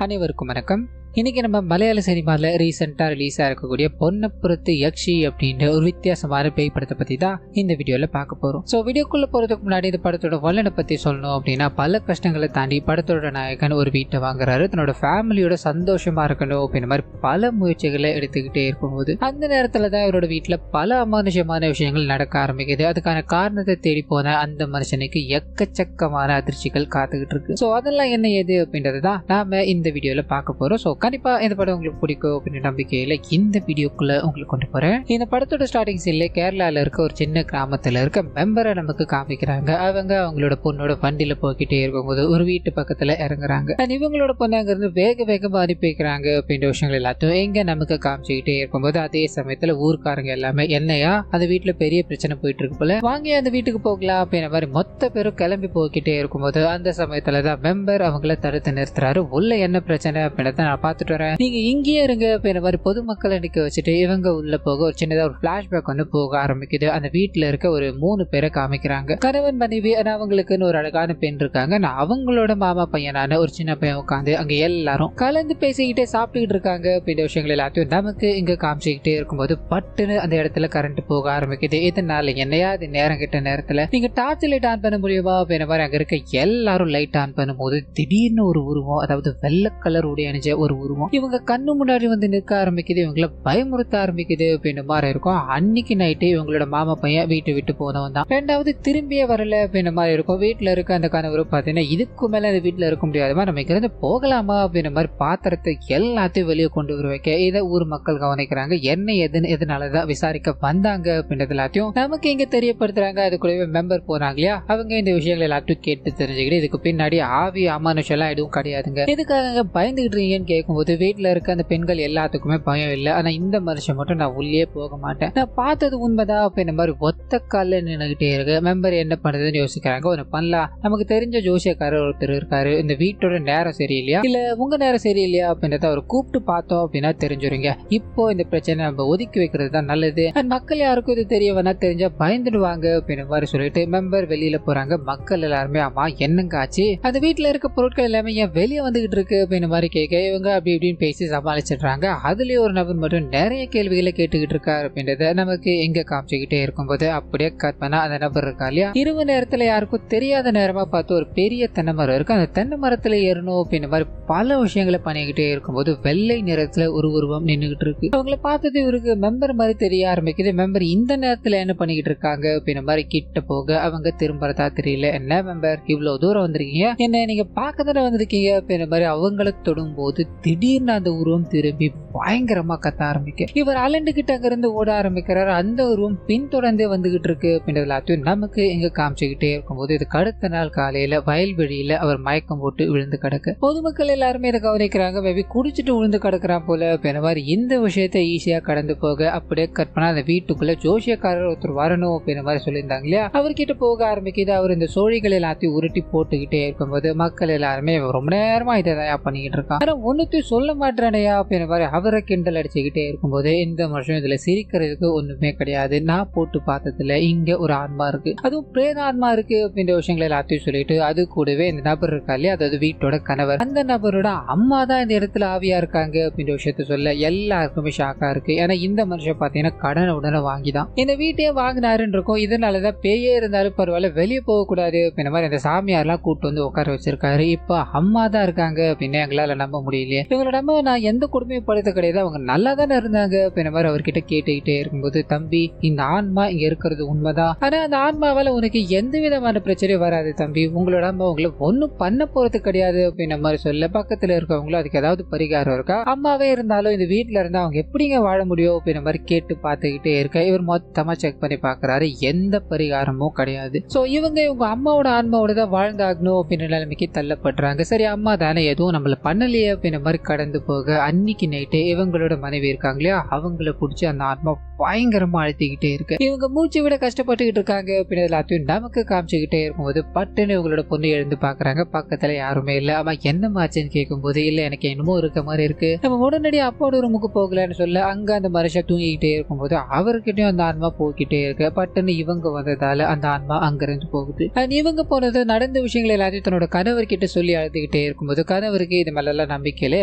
அனைவருக்கும் வணக்கம். இன்னைக்கு நம்ம மலையாள சினிமாவில் ரீசெண்டாக ரிலீஸ் ஆகக்கூடிய பொன்னப்புறத்து யக்ஷி அப்படின்ற ஒரு வித்தியாசமான பேய் படத்தை பற்றி தான் இந்த வீடியோவில் பார்க்க போகிறோம். ஸோ வீடியோக்குள்ளே போகிறதுக்கு முன்னாடி இந்த படத்தோட வல்லனை பற்றி சொல்லணும் அப்படின்னா, பல கஷ்டங்களை தாண்டி படத்தோட நாயகன் ஒரு வீட்டை வாங்குறாரு. தன்னோட ஃபேமிலியோட சந்தோஷமாக இருக்கணும் அப்படின்ற மாதிரி பல முயற்சிகளை எடுத்துக்கிட்டே இருக்கும்போது அந்த நேரத்தில் தான் இவரோட வீட்டில் பல அமானுஷமான விஷயங்கள் நடக்க ஆரம்பிக்குது. அதுக்கான காரணத்தை தேடி போன அந்த மனுஷனுக்கு எக்கச்சக்கமான அதிர்ச்சிகள் காத்துக்கிட்டு இருக்கு. ஸோ அதெல்லாம் என்ன ஏது அப்படின்றது தான் நாம இந்த வீடியோவில் பார்க்க போகிறோம். ஸோ கண்டிப்பா இந்த படம் உங்களுக்கு பிடிக்கும் அப்படின்ற நம்பிக்கையில இந்த வீடியோக்குள்ள உங்களுக்கு கொண்டு போறேன். இந்த படத்தோட ஸ்டார்டிங் சீன்ல கேரளால இருக்க ஒரு சின்ன கிராமத்துல இருக்க மெம்பரை நமக்கு காமிக்கிறாங்க. அவங்களோட பொண்ணோட வண்டியில போய்கிட்டே இருக்கும்போது ஒரு வீட்டு பக்கத்துல இறங்குறாங்க. இவங்களோட பொண்ணு அங்க இருந்து வேகமா அனுப்பி வைக்கிறாங்க அப்படின்ற விஷயங்கள் எல்லாத்தையும் எங்க நமக்கு காமிச்சுக்கிட்டே இருக்கும்போது, அதே சமயத்துல ஊருக்காரங்க எல்லாமே என்னையா அந்த வீட்டுல பெரிய பிரச்சனை போயிட்டு இருக்கு போல, வாங்கி அந்த வீட்டுக்கு போகலாம் அப்படின்ற மாதிரி மொத்த பேரும் கிளம்பி போய்கிட்டே இருக்கும்போது அந்த சமயத்துலதான் மெம்பர் அவங்கள தடுத்து நிறுத்துறாரு. உள்ள என்ன பிரச்சனை அப்படின்றத நான் பார்த்துட்டு வரேன், நீங்க இங்கேயே இருங்க அப்படின்ற மாதிரி பொதுமக்களை நிக்க வச்சுட்டு இவங்க உள்ள போக ஒரு சின்னதா ஒரு பிளாஷ்பேக் வந்து போக ஆரம்பிக்குது. அந்த வீட்டுல இருக்க ஒரு 3 பேரை காமிக்கிறாங்க. கணவன் மனைவி. அவங்களுக்குன்னு ஒரு அழகான பெண் இருக்காங்க. அவங்களோட மாமா பையனான ஒரு சின்ன பையன் உட்காந்து அங்க எல்லாரும் கலந்து பேசிக்கிட்டே சாப்பிட்டுக்கிட்டு இருக்காங்க அப்படின்ற விஷயங்கள் எல்லாத்தையும் நமக்கு இங்க காமிச்சுக்கிட்டே இருக்கும்போது பட்டுன்னு அந்த இடத்துல கரண்ட் போக ஆரம்பிக்குது. இதனால என்னையா அது நேரம் கிட்ட நேரத்துல நீங்க டார்ச் லைட் ஆன் பண்ண முடியுமா அப்படின்ற மாதிரி அங்க இருக்க எல்லாரும் லைட் ஆன் பண்ணும்போது திடீர்னு ஒரு உருவம், அதாவது வெள்ளை கலர் உடைய அணிஞ்ச ஒரு உருவம் இவங்க கண்ணு முன்னாடி வந்து நிற்க ஆரம்பிக்குது. இவங்களை பயமுறுத்த ஆரம்பிக்குது அப்படின்ற மாதிரி இருக்கும். அன்னைக்கு நைட்டு இவங்களோட மாமா பையன் வீட்டை விட்டு போனவன் தான். ரெண்டாவது திரும்பியே வரல அப்படின்ற மாதிரி இருக்கும். வீட்டுல இருக்க அந்த கணவர் பாத்தீங்கன்னா இதுக்கு மேல அந்த வீட்டுல இருக்க முடியாதுமா, நம்ம இங்கிருந்து போகலாமா அப்படின்ற மாதிரி பாத்திரத்தை எல்லாத்தையும் வெளியே கொண்டு வர வைக்க இதை ஊர் மக்கள் கவனிக்கிறாங்க. என்ன எதனாலதான் விசாரிக்க வந்தாங்க அப்படின்றது எல்லாத்தையும் நமக்கு இங்க தெரியப்படுத்துறாங்க. அதுக்குள்ளவே மெம்பர் போறாங்க இல்லையா, அவங்க இந்த விஷயங்கள் எல்லாத்தையும் கேட்டு தெரிஞ்சுக்கிட்டு இதுக்கு பின்னாடி ஆவி அமானுஷம் எல்லாம் எதுவும் கிடையாதுங்க, எதுக்காக பயந்துகிட்டு இருக்கீங்கன்னு கேட்கும்போது வீட்டுல இருக்க அந்த பெண்கள் எல்லாத்துக்குமே பயம் இல்லை. ஆனா இந்த மனுஷன் மட்டும் நான் உள்ளே போக மாட்டேன், நான் பார்த்தது உண்மைதான் அப்படின்ற மாதிரி ஒத்த கால நின்றுகிட்டே இருக்கு. மெம்பர் என்ன பண்ணுறதுன்னு யோசிக்கிறாங்க. ஒன்று பண்ணலாம், நமக்கு தெரிஞ்ச ஜோசியக்காரர் ஒருத்தர் இருக்காரு, இந்த வீட்டோட நேரம் சரியில்லையா இல்ல உங்க நேரம் சரியில்லையா அப்படின்றத அவர் கூப்பிட்டு பார்த்தோம் அப்படின்னா தெரிஞ்சுருங்க. இப்போ இந்த பிரச்சனை நம்ம ஒதுக்கி வைக்கிறது தான் நல்லது. மக்கள் யாருக்கும் இது தெரிய வேணா தெரிஞ்சா பயந்துடுவாங்க அப்படின்ற மாதிரி சொல்லிட்டு மெம்பர் வெளியில போறாங்க. மக்கள் எல்லாருமே ஆமா என்னங்க ஆச்சு, அந்த வீட்டுல இருக்க பொருட்கள் எல்லாமே ஏன் வெளியே வந்துகிட்டு இருக்கு அப்படின்ற மாதிரி கேட்க இவங்க அப்படி இப்படின்னு பேசி சமாளிச்சிடுறாங்க. அதுலயே ஒரு நபர் மட்டும் நிறைய கேள்விகளை கேட்டுக்கிட்டு இருக்காரு அப்படின்றத நமக்கு எங்க காமிச்சுக்கிட்டே இருக்கும்போது அப்படியே கட் பண்ணா அந்த நபர் இருக்கா இல்லையா, இரவு நேரத்துல யாருக்கும் தெரியாத நேரமா பார்த்து ஒரு பெரிய தென்னை மரம் இருக்கு, அந்த தென்னை மரத்துல ஏறணும் அப்படின்ற மாதிரி பல விஷயங்களை பண்ணிக்கிட்டே இருக்கும்போது வெள்ளை நிறத்துல ஒரு உருவம் நின்றுகிட்டு இருக்கு. அவங்கள பார்த்தது இவருக்கு மெம்பர் மாதிரி தெரிய ஆரம்பிக்குது. மெம்பர் இந்த நேரத்துல என்ன பண்ணிக்கிட்டு இருக்காங்க அப்படின்ற மாதிரி கிட்ட போக அவங்க திரும்பறதா தெரியல. என்ன மெம்பர் இவ்வளவு தூரம் வந்திருக்கீங்க, என்ன நீங்க பார்க்க தானே வந்திருக்கீங்க அப்படின்ற மாதிரி அவங்களை தொடும் போது திடீர்னு அந்த உருவம் திரும்பி பயங்கரமா கத்த ஆரம்பிக்க இவர் அலண்டுகிட்ட அங்க இருந்து ஓட ஆரம்பிக்கிறாரு. அந்த உருவம் பின்தொடர்ந்தே வந்துகிட்டு இருக்கு அப்படின்றது எல்லாத்தையும் நமக்கு எங்க காமிச்சுக்கிட்டே இருக்கும்போது இதுக்கு அடுத்த நாள் காலையில வயல்வெளியில அவர் மயக்கம் போட்டு விழுந்து கிடக்க பொதுமக்கள் எல்லாருமே இதை கவனிக்கிறாங்க. மேபி குடிச்சிட்டு விழுந்து கிடக்குறான் போல அப்படின்ற மாதிரி இந்த விஷயத்த ஈஸியா கடந்து போக அப்படியே கற்பனா அந்த வீட்டுக்குள்ள ஜோசியக்காரர் ஒருத்தர் வரணும் அப்படின்ற மாதிரி சொல்லியிருந்தாங்க இல்லையா, அவர்கிட்ட போக ஆரம்பிக்குது. அவர் இந்த சோழிகள் எல்லாத்தையும் உருட்டி போட்டுக்கிட்டே இருக்கும்போது மக்கள் எல்லாருமே ரொம்ப நேரமா இதை பண்ணிக்கிட்டு இருக்கான், ஆனா ஒன்னுத்தையும் சொல்ல மாட்டேனையா அப்படின்ற மாதிரி அவரை கிண்டல் அடிச்சுக்கிட்டே இருக்கும்போது இந்த வருஷம் இதுல சிரிக்கிறதுக்கு ஒண்ணுமே கிடையாது, நான் போட்டு பார்த்ததுல இங்க ஒரு ஆன்மா இருக்கு, அதுவும் பிரேத ஆன்மா இருக்கு அப்படின்ற விஷயங்களை எல்லாத்தையும் சொல்லிட்டு அது கூடவே இந்த நபர் இருக்கா இல்லையா, அதாவது வீட்டோட கணவர், அந்த நபரோட அம்மா தான் இந்த இடத்துல ஆவியா இருக்காங்க அப்படின்ற விஷயத்த சொல்ல எல்லாருக்குமே ஷாக்கா இருக்கு. ஏன்னா இந்த மனுஷன் பாத்தீங்கன்னா கடனை உடனே வாங்கிதான் இந்த வீட்டையே வாங்கினாருன்னு இருக்கும். இதனாலதான் பேயே இருந்தாலும் பரவாயில்ல வெளியே போக கூடாது அப்படின்ற மாதிரி அந்த சாமியார்லாம் கூட்டு வந்து உட்கார வச்சிருக்காரு. இப்ப அம்மா தான் இருக்காங்க அப்படின்னு எங்களால நம்ப முடியலையே, இவங்களோட அம்மா நான் எந்த கொடுமையும் படுத்த கிடையாது, அவங்க நல்லா தானே இருந்தாங்க அப்படின்ற மாதிரி அவர்கிட்ட கேட்டுக்கிட்டே இருக்கும்போது, தம்பி இந்த ஆன்மா இங்க இருக்கிறது உண்மைதான், ஆனா அந்த ஆன்மாவால உனக்கு எந்த விதமான பிரச்சனையும் வராது தம்பி, உங்களோட அம்மா உங்களை ஒன்னும் பண்ண போறது கிடையாது அப்படின்ற மாதிரி சொல்ல பக்கத்துல இருக்கவங்களும் அதுக்கு ஏதாவது பரிகாரம் இருக்கா, அம்மாவே இருந்தாலும் இந்த வீட்டுல இருந்தா அவங்க எப்படிங்க வாழ முடியும் அப்படின்ற மாதிரி கேட்டு பார்த்துக்கிட்டே இருக்க இவர் மொத்தமா செக் பண்ணி பாக்குறாரு. எந்த பரிகாரமும் கிடையாது. சோ இவங்க அம்மாவோட ஆன்மாவோட தான் வாழ்ந்தாகணும் அப்படின்ற நிலைமைக்கு தள்ளப்படுறாங்க. சரி அம்மா தானே எதுவும் நம்மள பண்ணலையே அப்படின்ற மாதிரி கடந்து போக அன்னைக்கு நைட்டே இவங்களோட மனைவி இருக்காங்க இல்லையா, அவங்கள பிடிச்சி அந்த ஆன்மா பயங்கரமா அழுத்திக்கிட்டே இருக்கு. இவங்க மூச்சு விட கஷ்டப்பட்டுக்கிட்டு இருக்காங்க அப்படின்னு எல்லாத்தையும் நமக்கு காமிச்சுக்கிட்டே இருக்கும்போது பட்டுன்னு இவங்களோட பொண்ணு எழுந்து பாக்குறாங்க. பக்கத்துல யாருமே இல்ல. அவன் என்னமாச்சுன்னு கேட்கும்போது இல்ல எனக்கு என்னமோ இருக்க மாதிரி இருக்கு, நம்ம உடனடியாக அப்போட ரூமுக்கு போகலன்னு சொல்ல அங்க அந்த மனுஷன் தூங்கிக்கிட்டே இருக்கும்போது அவர்கிட்டயும் அந்த ஆன்மா போய்கிட்டே இருக்கு. பட்டுன்னு இவங்க வந்ததால அந்த ஆன்மா அங்கிருந்து போகுது. இவங்க போனது நடந்த விஷயங்கள் எல்லாத்தையும் தன்னோட கணவர்கிட்ட சொல்லி அழுதுகிட்டே இருக்கும்போது கணவருக்கு இது மேல எல்லாம் நம்பிக்கையில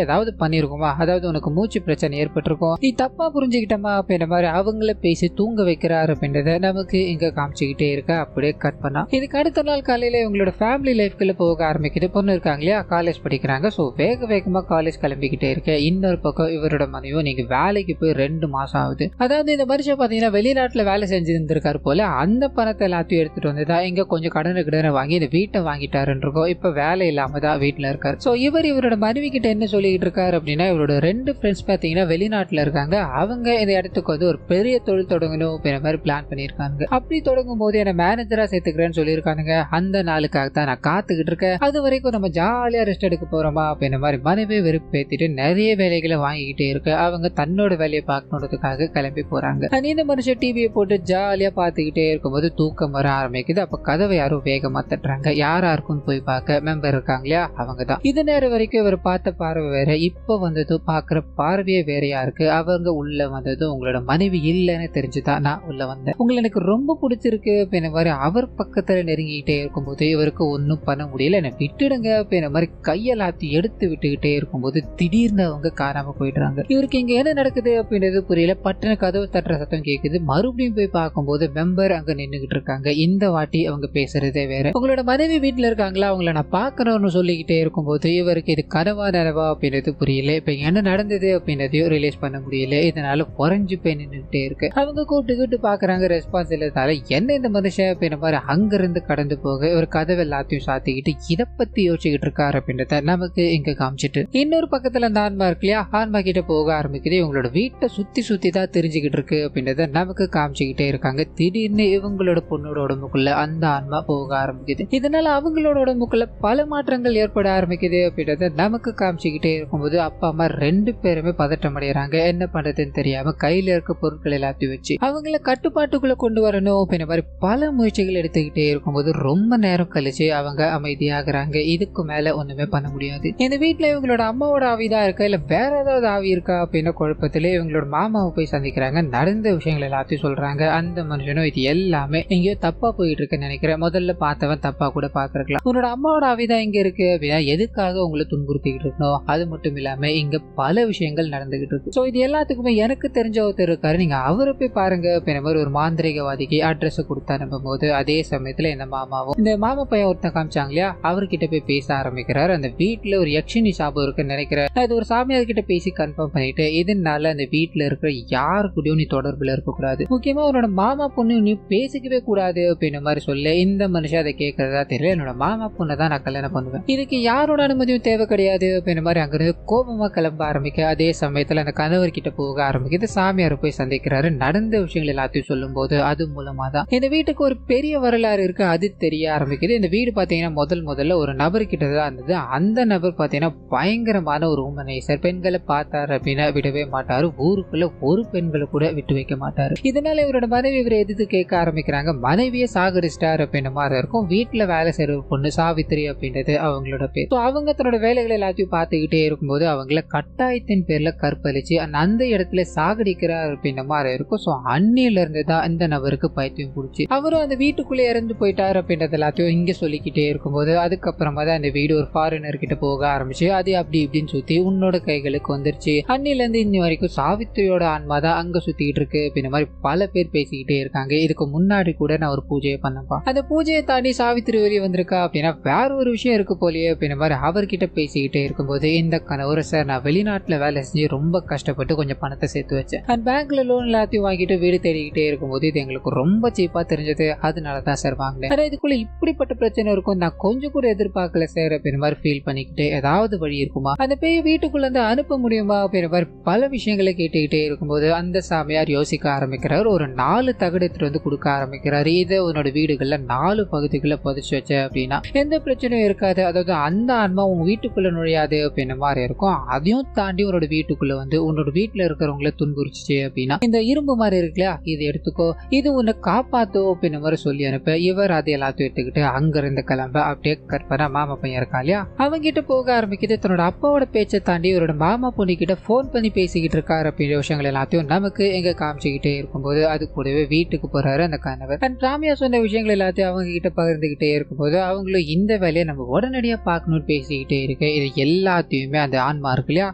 ஏதாவது பண்ணிருக்குமா, அதாவது உனக்கு மூச்சு பிரச்சனை ஏற்பட்டிருக்கும், நீ தப்பா புரிஞ்சுக்கிட்டமா அப்படின்ற மாதிரி அவங்கள பேசி தூங்க வைக்கிறாரு அப்படின்றத நமக்கு இங்க காமிச்சுக்கிட்டே இருக்க. அப்படியே கட் பண்ணா இதுக்கு அடுத்த நாள் காலையில இவங்களோட ஃபேமிலி லைஃப்குள்ள போக ஆரம்பிக்குது. பொண்ணு இருக்காங்க இல்லையா, காலேஜ் படிக்கிறாங்க. ஸோ வேக வேகமா காலேஜ் கிளம்பிக்கிட்டே இருக்க. இன்னொரு பக்கம் இவரோட மனைவியும் நீங்க வேலைக்கு போய் 2 மாசம் ஆகுது. அதாவது இந்த மனுஷன் பாத்தீங்கன்னா வெளிநாட்டுல வேலை செஞ்சு இருந்திருக்காரு போல. அந்த பணத்தை எல்லாத்தையும் எடுத்துட்டு வந்ததா இங்க கொஞ்சம் கடனை வாங்கி இந்த வீட்டை வாங்கிட்டாருன்னு இருக்கோம். இப்ப வேலை இல்லாம தான் வீட்டுல இருக்காரு. ஸோ இவரோட மனைவி கிட்ட என்ன சொல்லிட்டு இருக்காரு அப்படின்னா, இவரோட 2 ஃப்ரெண்ட்ஸ் பாத்தீங்கன்னா வெளிநாட்டுல இருக்காங்க. அவங்க இந்த இடத்துக்கு வந்து ஒரு பெரிய தொழில் தொடங்கணும் அப்படின்ற மாதிரி பிளான் பண்ணிருக்காங்க. அப்படி தொடங்கும் போது என்ன மேனேஜரா சேர்த்துக்கிறேன்னு சொல்லியிருக்காங்க. அந்த நாளுக்காக தான் நான் காத்துக்கிட்டு இருக்கேன். அது வரைக்கும் நம்ம ஜாலியா ரெஸ்ட் எடுக்க போறோமா அப்படின்ற மாதிரி மனைவி வெறுப்பேத்திட்டு நிறைய வேலைகளை வாங்கிக்கிட்டே இருக்க அவங்க தன்னோட வேலையை பார்க்கணுன்றதுக்காக கிளம்பி போறாங்க. இந்த மனுஷன் டிவியை போட்டு ஜாலியா பார்த்துக்கிட்டே இருக்கும்போது தூக்கம் வர ஆரம்பிக்குது. அப்ப கதவை யாரும் வேகமா தட்டுறாங்க. யாரா இருக்குன்னு போய் பார்க்க மெம்பர் இருக்காங்க இல்லையா, அவங்க தான். இது நேரம் வரைக்கும் இவர் பார்த்த பார்வை வேற, இப்ப வந்தது பாக்குற பார்வையே வேறையா இருக்கு. அவங்க உள்ள வந்தது உங்களோட மனைவி இல்லைன்னு தெரிஞ்சுதான் நான் உள்ள வந்தேன். உங்களை எனக்கு ரொம்ப பிடிச்சிருக்கு அப்படின்ற மாதிரி அவர் பக்கத்துல நெருங்கிக்கிட்டே இருக்கும்போது இவருக்கு ஒன்னும் பண்ண முடியல. என்ன விட்டுடுங்க அப்படின்ற மாதிரி கையெல்லாத்தி எடுத்து விட்டுக்கிட்டே இருக்கும்போது திடீர்னு அவங்க காணாம போயிடுறாங்க. இவருக்கு இங்க என்ன நடக்குது அப்படின்றது புரியல. பட்டுன கதவு தட்டுற சத்தம் கேக்குது. மறுபடியும் போய் பார்க்கும்போது மெம்பர் அங்க நின்னுகிட்டு இருக்காங்க. இந்த வாட்டி அவங்க பேசுறதே வேற. உங்களோட மனைவி வீட்டுல இருக்காங்களா, அவங்கள நான் பாக்கணும்னு சொல்லிக்கிட்டே இருக்கும்போது இவருக்கு இது கனவா நினைவா அப்படின்றது புரியல. இப்ப என்ன நடந்தது அப்படின்றதையும் ரிலீஸ் பண்ண முடியல. இதனால குறைஞ்சு போய் நின்றுகிட்டே இருக்கு. அவங்க கூப்பிட்டு பாக்குறாங்க. ரெஸ்பான்ஸ் இல்லாதால என்ன இந்த மனுஷன் அப்படின்ற மாதிரி அங்கிருந்து கடந்து போக ஒரு கதவை எல்லாத்தையும் சாத்திக்கிட்டு இதை பத்தி யோசிச்சுக்கிட்டு இருக்காரு அப்படின்றத நமக்கு இங்க காமிச்சிட்டு இன்னொரு பக்கத்துல அந்த ஆன்மா இருக்கு இல்லையா, ஆன்மா கிட்ட போக ஆரம்பிக்குது. இவங்களோட வீட்டை சுத்தி தான் தெரிஞ்சுக்கிட்டு இருக்கு அப்படின்றத நமக்கு காமிச்சுக்கிட்டே இருக்காங்க. திடீர்னு இவங்களோட பொண்ணோட உடம்புக்குள்ள அந்த ஆன்மா போக ஆரம்பிக்குது. இதனால அவங்களோட உடம்புக்குள்ள பல மாற்றங்கள் ஏற்பட ஆரம்பிக்குது அப்படின்றத நமக்கு காமிச்சுக்கிட்டே இருக்கும்போது அப்பா அம்மா 2 பேருமே பதட்டம் அடைகிறாங்க. என்ன பண்றதுன்னு தெரியாம கையில இருக்க பொருட்கள் எல்லாத்தையும் வச்சு அவங்கள கட்டுப்பாட்டுக்குள்ள கொண்டு வரணும் அப்படின்ற மாதிரி பல முயற்சிகள் எடுத்துக்கிட்டே இருக்கும்போது ரொம்ப நேரம் கழிச்சு அவங்க அமைதியாகிறாங்க. இதுக்கு மேல ஒண்ணுமே பண்ண முடியாது. இந்த வீட்டுல இவங்களோட அம்மாவோட ஆவிதான் இருக்கா இல்ல வேற ஏதாவது ஆவி இருக்கா அப்படின்ற குழப்பத்திலே இவங்களோட மாமாவை போய் சந்திக்கிறாங்க. நடந்த விஷயங்கள் எல்லாத்தையும் சொல்றாங்க. அந்த மனுஷனும் இது எல்லாமே எங்கேயோ தப்பா போயிட்டு இருக்குன்னு நினைக்கிறேன், முதல்ல பார்த்தவன் தப்பா கூட பாத்துருக்கலாம், உன்னோட அம்மாவோட ஆவிதான் இங்க இருக்கு அப்படின்னா எதுக்காக உங்களை துன்புறுத்திக்கிட்டு இருக்கணும், அது மட்டும் இல்லாம இங்க பல விஷயங்கள் நடந்துகிட்டு இருக்கு. சோ இது எல்லாத்துக்குமே எனக்கு தெரிஞ்ச ஒருத்தர் இருக்காரு, நீங்க அவரை போய் பாருங்க அப்படின்ற மாதிரி ஒரு மாந்திரிகவாதிக்கு அட்ரஸ் கொடுத்து அனுப்பும் போது அதே சமயத்துல இந்த மாமாவும் இந்த மாமா பையன் ஒருத்தன் காமிச்சாங்க இல்லையா, அவர்கிட்ட போய் பேச ஆரம்பிக்கிறாரு. அந்த வீட்டுல ஒரு யக்ஷினி சாபம் இருக்குன்னு நினைக்கிறேன். அது ஒரு சாமியார் கிட்ட பேசி கன்ஃபார்ம் பண்ணிட்டு இதனால அந்த வீட்டுல இருக்கிற யாரு கூடயும் நீ தொடர்புல இருக்கக்கூடாது, முக்கியமா அவனோட மாமா பொண்ணு நீ பேசிக்கவே கூடாது அப்படின்ற மாதிரி சொல்ல இந்த மனுஷன் அதை கேட்கறதா தெரியல. என்னோட மாமா பொண்ணை தான் நான் கல்யாணம் பண்ணுவேன், இதுக்கு யாரோட அனுமதியும் தேவை கிடையாது அப்படின்ற மாதிரி அங்கிருந்து கோபமா கிளம்ப ஆரம்பிக்க அதே சமயத்துல அந்த கணவர் கிட்ட போக ஆரம்பிக்குது. சாமியார் போய் சந்திக்கிறாரு. நடந்த விஷயங்கள் எல்லாத்தையும் சொல்லும் போது அது மூலமா தான் இந்த வீட்டுக்கு ஒரு பெரிய வரலாறு இருக்கு அது தெரிய ஆரம்பிக்குது. இந்த வீடு பாத்தீங்கன்னா முதல்ல ஒரு நபர் கிட்ட தான் இருந்தது. அந்த நபர் பாத்தீங்கன்னா பயங்கரமான ஒரு உமனைசர், பெண்களை பார்த்தாரு அப்படின்னா விடவே மாட்டாரு, ஊருக்குள்ள ஒரு பெண்களை கூட விட்டு வைக்க மாட்டாரு. இதனால இவரோட மனைவி இவரை எதிர்த்து கேட்க ஆரம்பிக்கிறாங்க. மனைவியை சாகடிச்சிட்டார் அப்படின்ற மாதிரி இருக்கும். வீட்டுல வேலை செய்யற பொண்ணு சாவித்திரி அப்படின்றது அவங்களோட பேர். அவங்க தன்னோட வேலைகள் எல்லாத்தையும் பார்த்துக்கிட்டே இருக்கும்போது அவங்கள கட்டாயத்தின் பேர்ல கற்பழிச்சு அந்த இடத்துல சாகடிக்கிறார் அப்படின்ற மாதிரி இருக்கும். சோ அன்னில இருந்து தான் இந்த நபருக்கு பைத்தியம் பிடிச்சி அவரும் அந்த வீட்டுக்குள்ளே இறந்து போயிட்டாரு அப்படின்றது எல்லாத்தையும் இங்க சொல்லிக்கிட்டே இருக்கும்போது அதுக்கப்புறமா தான் இந்த வீடு ஒரு ஃபாரினர் கிட்ட போக ஆரம்பிச்சு அது அப்படி இப்படின்னு சுத்தி உன்னோட கைகளுக்கு வந்துருச்சு. அன்னில இருந்து இன்னி வரைக்கும் சாவித்திரியோட ஆன்மா தான் அங்க சுத்திக்கிட்டு இருக்கு அப்படின்ற மாதிரி பல பேர் பேசிக்கிட்டே இருக்காங்க. இதுக்கு முன்னாடி கூட நான் ஒரு பூஜையை பண்ணப்பா, அந்த பூஜையை தாண்டி சாவித்திரி வெளியே வந்திருக்கா அப்படின்னா வேற ஒரு விஷயம் இருக்கு போலியே அப்படின்ற மாதிரி அவர்கிட்ட பேசிக்கிட்டே இருக்கும்போது இந்த கணவர் சார் நான் வெளிநாட்டுல வேலை செஞ்சு ரொம்ப கஷ்டப்பட்டு கொஞ்சம் பணத்தை சேர்த்து வச்சேன், அந்த பேங்க்ல லோன் எல்லாத்தையும் வாங்கிட்டு வீடு தேடிக்கிட்டே இருக்கும்போது இது எங்களுக்கு ரொம்ப சீப்பா தெரிஞ்சது, அதனாலதான் சார் வாங்கினேன். ஆனா இதுக்குள்ள இப்படிப்பட்ட பிரச்சனை இருக்கும் நான் கொஞ்சம் கூட எதிர்பார்க்கல சார் அப்படின்ற மாதிரி ஃபீல் பண்ணிக்கிட்டு ஏதாவது வழி இருக்குமா, அந்த பேய் வீட்டுக்குள்ள இருந்து அனுப்ப முடியுமா அப்படின்ற மாதிரி பல விஷயங்களை கேட்டுக்கிட்டே இருக்கும்போது அந்த சாமியார் யோசிக்க ஆரம்பிக்கிறார். ஒரு 4 தகடு எடுத்துட்டு வந்து கொடுக்க ஆரம்பிக்கிறாரு. இதை உன்னோட வீடுகள்ல 4 பகுதிகளை பதிச்சு வச்ச அப்படின்னா எந்த பிரச்சனையும் இருக்காது, அதாவது அந்த ஆன்மா உங்க வீட்டுக்குள்ள நுழையாது அப்படின்ற மாதிரி இருக்கும். அதையும் தாண்டி உன்னோட வீட்டுக்குள்ள வந்து உன்னோட வீட்டுல இருக்கிறவங்கள துன்புறுச்சிச்சு அப்படின்னா இந்த இரும்பு மாதிரி இருக்குல்லையா, இது எடுத்துக்கோ, இது உன்னை காப்பாத்தோ அப்படின்ற மாதிரி சொல்லி அனுப்ப இவர் அதை எல்லாத்தையும் எடுத்துக்கிட்டு அங்க இருந்து கிளம்ப அப்படியே கற்பனை மாமா பையன் இருக்கா இல்லையா அவங்கிட்ட போக ஆரம்பிக்குது. தன்னோட அப்பாவோட பேச்சை தாண்டி இவரோட மாமா பொண்ணு கிட்ட போன் பண்ணி பேசிக்கிட்டு இருக்காரு அப்படின்ற விஷயங்கள் எல்லாத்தையும் நமக்கு எங்க காமிச்சுக்கிட்டே இருக்கும்போது அது கூடவே வீட்டுக்கு போறாரு அந்த கணவர். தன் ராமியா சொன்ன விஷயங்கள் எல்லாத்தையும் அவங்க கிட்ட பகிர்ந்துகிட்டே இருக்கும்போது அவங்களும் இந்த வேலையை நம்ம உடனடியா பார்க்கணும்னு பேசிக்கிட்டே இருக்கு. இது எல்லாத்தையுமே அந்த ஆன்மா இருக்கு இல்லையா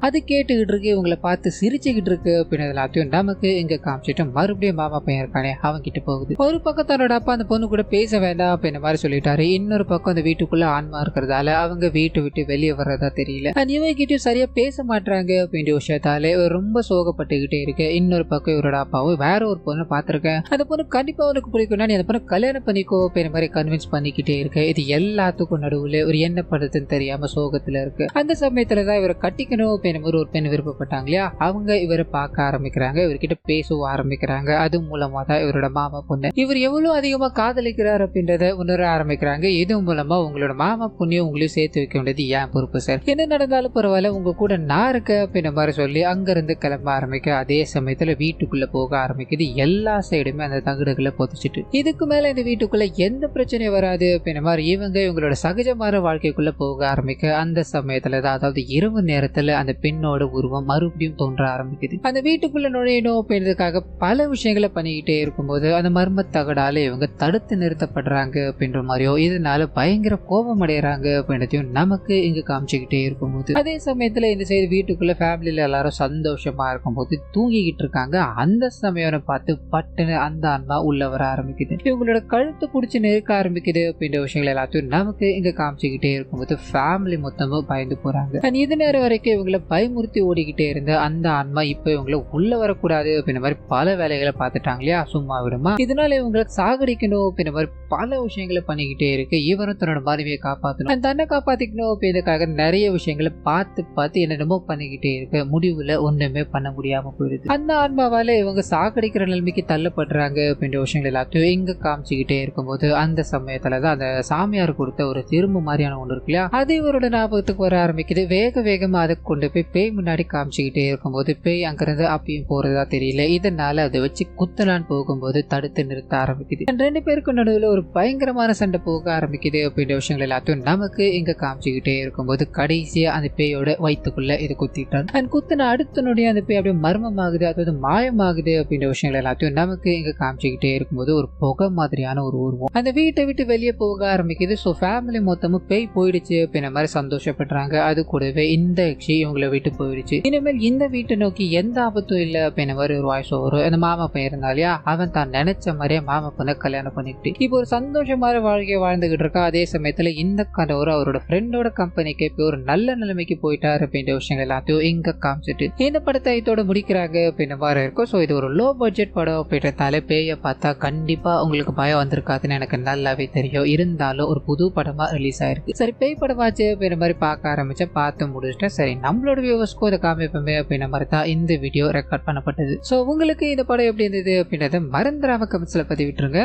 அது கேட்டுக்கிட்டு இருக்கு, இவங்களை பார்த்து சிரிச்சுக்கிட்டு இருக்கு அப்படின்னு எல்லாத்தையும் நமக்கு இங்க காமிச்சிட்டு மறுபடியும் மாமா பையன் இருக்கானே அவங்க கிட்ட போகுது. ஒரு பக்கம் தன்னோட அப்பா அந்த பொண்ணு கூட பேச வேண்டாம் அப்படின்ற மாதிரி சொல்லிட்டாரு. இன்னொரு பக்கம் அந்த வீட்டுக்குள்ள ஆன்மா இருக்கிறதால அவங்க வீட்டை விட்டு வெளியே வர்றதா தெரியல. இவங்க கிட்டயும் சரியா பேச மாட்டாங்க அப்படின்ற விஷயத்தால ரொம்ப சோகப்பட்டுக்கிட்டே இருக்கு. இன்னொரு பக்கம் இவரோட அப்பாவும் வேற ஒரு பொண்ணு பாத்திருக்கேன், அந்த பொண்ணு கண்டிப்பா உனக்கு பிடிக்கும்னா நீ அந்த பொண்ணு கல்யாணம் பண்ணிக்கோ அப்படின்ற மாதிரி கன்வின்ஸ் பண்ணிக்கிட்டே இருக்கு. இது எல்லாத்துக்கும் நடுவுல ஒரு என்ன படுத்துன்னு தெரியாம சோகத்துல இருக்கு. அந்த சமயத்துலதான் இவரை கட்டிக்கணும் அப்படின்ற மாதிரி ஒரு பெண் விருப்பப்பட்டாங்க இல்லையா அவங்க இவரை பார்க்க ஆரம்பிக்கிறாங்க, இவர்கிட்ட பேசவும் ஆரம்பிக்கிறாங்க. அது மூலமா தான் இவரோட மாமா பொண்ணு இவர் எவ்வளவு அதிகமா காதலிக்கிறார் அப்படின்றத உணர ஆரம்பிக்கிறாங்க. இது மூலமா உங்களோட மாமா பொண்ணையும் உங்களையும் சேர்த்து வைக்க வேண்டியது ஏன் பொறுப்பு சார், என்ன நடந்தாலும் பரவாயில்ல உங்க கூட நான் இருக்க அப்படின்ற மாதிரி சொல்லி அங்க இருந்து கிளம்ப ஆரம்பிக்க அதே சமயத்துல வீட்டுக்குள்ள போக ஆரம்பிக்குது. எல்லா சைடுமே அந்த தகடுகளை புதைச்சிட்டு இதுக்கு மேல இந்த வீட்டுக்குள்ள எந்த பிரச்சனையும் வராது அப்படின்ற மாதிரி இவங்களோட சகஜமான வாழ்க்கைக்குள்ள போக ஆரம்பிக்க அந்த சமயத்துல தான் அதாவது இரவு நேரத்துல அந்த பெண்ணோட உருவம் மறுபடியும் தோன்ற ஆரம்பிக்குது. அந்த வீட்டுக்குள்ள நுழையணும் அப்படின்றதுக்காக பல விஷயங்களை பண்ணிக்கிட்டே இருக்கும்போது அந்த மர்ம தகடால இவங்க தடுத்து நிறுத்தப்படுறாங்க அப்படின்ற மாதிரியோ இதனால பயங்கர கோபம் அடைகிறாங்க அப்படின்றதையும் நமக்கு இங்க காமிச்சுக்கிட்டே இருக்கும்போது அதே சமயத்துல இந்த சைடு வீட்டுக்குள்ள ஃபேமிலியில எல்லாரும் சந்தோஷமா இருக்கும்போது தூங்கிக்கிட்டு இருக்காங்க. அந்த சமயம் பார்த்து பட்டுன்னு அந்த ஆன்மா உள்ள வர ஆரம்பிக்குது. இவங்களோட கழுத்தை பிடிச்சி நெருக்க ஆரம்பிக்குது அப்படின்ற விஷயங்கள் எல்லாத்தையும் நமக்கு இங்க காமிச்சுக்கிட்டே இருக்கும்போது ஃபேமிலி மொத்தமும் பயந்து போறாங்க. இது நேரம் வரைக்கும் இவங்களை பயமுறுத்தி ஓடிக்கிட்டே இருந்த அந்த ஆன்மா இப்ப இவங்களை உள்ள வரக்கூடாது அப்படின்ற மாதிரி பல வேலைகளை பார்த்துட்டாங்க இல்லையா, சும்மா விடுமா, இதனால இவங்களை சாகடிக்கணும் அப்படின்ற மாதிரி பல விஷயங்களை பண்ணிக்கிட்டே இருக்கு. இவரும் தன்னோட மனைவியை காப்பாற்றணும், தன்னை காப்பாத்திக்கணும் அப்படின்றதுக்காக நிறைய விஷயங்களை பார்த்து என்னென்னமோ பண்ணிக்கிட்டே இருக்கு. முடிவுல ஒண்ணுமே பண்ண முடியாம போயிடுது. அந்த ஆன்மாவால இவங்க சாகடிக்கிற நிலைமைக்கு தள்ளப்படுறாங்க அப்படின்ற விஷயங்கள் எல்லாத்தையும் இங்க காமிச்சுக்கிட்டே இருக்கும்போது அந்த சமயத்துலதான் அந்த சாமியார் கொடுத்த ஒரு திரும்ப மாதிரியான ஒன்று இருக்கு இல்லையா அது இவரோட ஞாபகத்துக்கு வர ஆரம்பிக்குது. வேகமா அதை கொண்டு போய் பேய் முன்னாடி காமிச்சுக்கிட்டே இருக்கும்போது பேய் அங்கிருந்து அப்பயும் போறதா தெரியல. இதனால அதை வச்சு குத்தலான்னு போகும்போது தடுத்து நிறுத்த ஆரம்பிக்குது. ரெண்டு பேருக்கு நடுவில் ஒரு பயங்கரமான சண்டை போக ஆரம்பிக்குது அப்படின்ற விஷயங்கள் எல்லாத்தையும் நமக்கு இங்க காமிச்சுக்கிட்டே இருக்கும்போது கடைசியா அந்த பேயோட வயிற்றுக்குள்ள இது குத்திட்டான். அந்த குத்தின அடுத்த நொடியே அந்த பேய் அப்படியே மர்மமாகுது, அதாவது மாயமாகுது அப்படின்ற விஷயங்கள் எல்லாத்தையும் நமக்கு இங்க காமிச்சுக்கிட்டே இருக்கும்போது ஒரு புகை மாதிரியான ஒரு உருவம் அந்த வீட்டை விட்டு வெளியே போக ஆரம்பிக்குது. ஸோ ஃபேமிலி மொத்தமும் பேய் போயிடுச்சு அப்படின்ற மாதிரி சந்தோஷப்படுறாங்க. அது கூடவே இந்த யக்ஷி இவங்களை விட்டு போயிடுச்சு, இனிமேல் இந்த வீட்டை நோக்கி எந்த ஆபத்தும் இல்லை அப்படின்ற மாதிரி ஒரு வாய்ஸ் வரும். அந்த மாமா பையன் இருந்தாலியா அவன் தான் நினைச்ச மாதிரியே மாமா பொண்ணை கல்யாணம் பண்ணிக்கிட்டு இப்போ ஒரு சந்தோஷமான வாழ்க்கையை வாழ்ந்துகிட்டு இருக்கா. அதே சமயத்துல இந்த கணவர் அவரோட ஃப்ரெண்டோட கம்பெனிக்கு இப்போ ஒரு நல்ல நிலைமைக்கு போயிட்டாரு அப்படின்ற விஷயங்கள் எல்லாத்தையும் இங்க காமிச்சிட்டு இந்த படத்தை இதோட முடிக்கிறாங்க அப்படின்ற மாதிரி இருக்கும். ஸோ இது ஒரு லோ பட்ஜெட் படம் அப்படின்றதால பேயை பார்த்தா கண்டிப்பா உங்களுக்கு பயம் வந்திருக்காதுன்னு எனக்கு நல்லாவே தெரியும். இருந்தாலும் ஒரு புது படமா ரிலீஸ் ஆயிருக்கு. சரி பேய் படமாச்சு அப்படின்ற மாதிரி பார்க்க ஆரம்பிச்சா பார்த்து முடிச்சுட்டேன். சரி நம்மளோட வியூவர்ஸ்க்கும் இதை காமிப்போமே அப்படின்ற மாதிரி தான் இந்த வீடியோ ரெக்கார்ட் பண்ணப்பட்டது. ஸோ உங்களுக்கு இந்த படம் எப்படி இருந்தது அப்படின்றத மறந்துடாம கமெண்ட்ஸ்ல பதிவிட்டுருங்க.